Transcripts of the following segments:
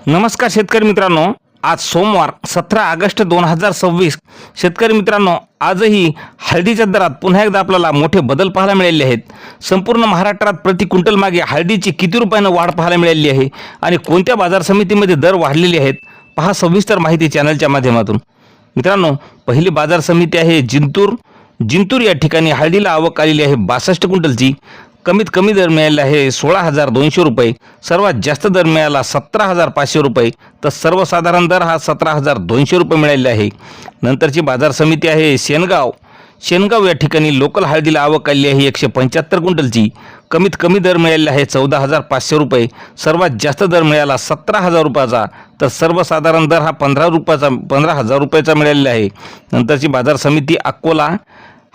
नमस्कार शेतकरी मित्रांनो, आज सोमवार 17 ऑगस्ट 2026. शेतकरी मित्रांनो, आजही हळदीच्या दरात पुन्हा एकदा आपल्याला मोठे बदल पाहायला मिळाले आहेत. संपूर्ण महाराष्ट्रात प्रति क्विंटल मागे हळदीची किती रुपयानं वाढ पाहायला मिळाली आहे आणि कोणत्या बाजार समितीमध्ये दर वाढलेले आहेत पहा सविस्तर माहिती चॅनलच्या माध्यमातून. मित्रांनो, पहिली बाजार समिती आहे जिंतूर या ठिकाणी हळदीला आवक आलेली आहे 62 क्विंटलची. कमीत कमी दर मिळाला आहे 16,200 रुपये. सर्वात जास्त दर मिळाला 17,500 रुपये. तर सर्वसाधारण दर हा 17,200 रुपये मिळालेला आहे. नंतरची बाजार समिती आहे शेनगाव या ठिकाणी लोकल हळदीला आवक आली आहे 175 क्विंटलची. कमीत कमी दर मिळालेला आहे 14,500 रुपये. सर्वात जास्त दर मिळाला 17,000 रुपयाचा. तर सर्वसाधारण दर हा 15,000 रुपयाचा मिळालेला आहे. नंतरची बाजार समिती अकोला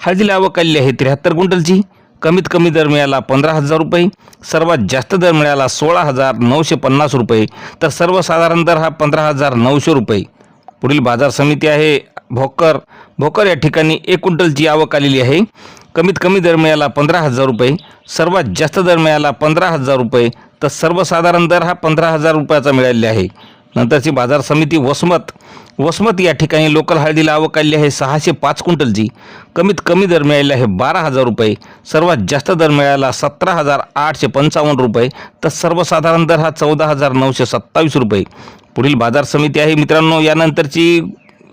हळदीला आवक आली आहे 73 क्विंटलची. कमीत कमी दर मिळाला 15,000 रुपये. सर्वात जास्त दर मिळाला 16,950 रुपये. तर सर्वसाधारण दर हा 15,900 रुपये. पुढील बाजार समिती आहे भोकर या ठिकाणी 1 क्विंटलची आवक आलेली आहे. कमीत कमी दर मिळाला 15,000 रुपये. सर्वात जास्त दर मिळाला 15,000 रुपये. तर सर्वसाधारण दर हा 15,000 रुपयाचा मिळालेला आहे. नंतरची बाजार समिती वसमत या ठिकाणी लोकल हळदीला आवक आली आहे 605 क्विंटलची. कमीत कमी दर मिळाला आहे 12,000 रुपये. सर्वात जास्त दर मिळाला 17,855 रुपये. तर सर्वसाधारण दर हा 14,927 रुपये. पुढील बाजार समिती आहे मित्रांनो यानंतरची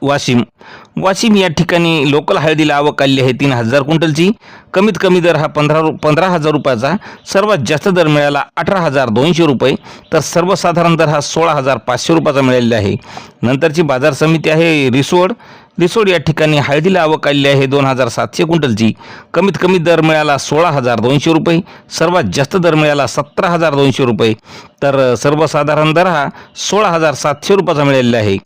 वाशिम या ठिकाणी लोकल हळदीला आवक आली आहे 3,000 क्विंटलची. कमीत कमी दर हा 15,000 रुपयाचा. सर्वात जास्त दर मिळाला 18,200 रुपये. तर सर्वसाधारण दर हा 16,500 रुपयाचा मिळालेला आहे. नंतरची बाजार समिती आहे रिसोड या ठिकाणी हळदीला आवक आली आहे 2,700 क्विंटलची. कमीत कमी दर मिळाला 16,200 रुपये. सर्वात जास्त दर मिळाला 17,200 रुपये. तर सर्वसाधारण दर हा 16,700 रुपयाचा मिळालेला आहे.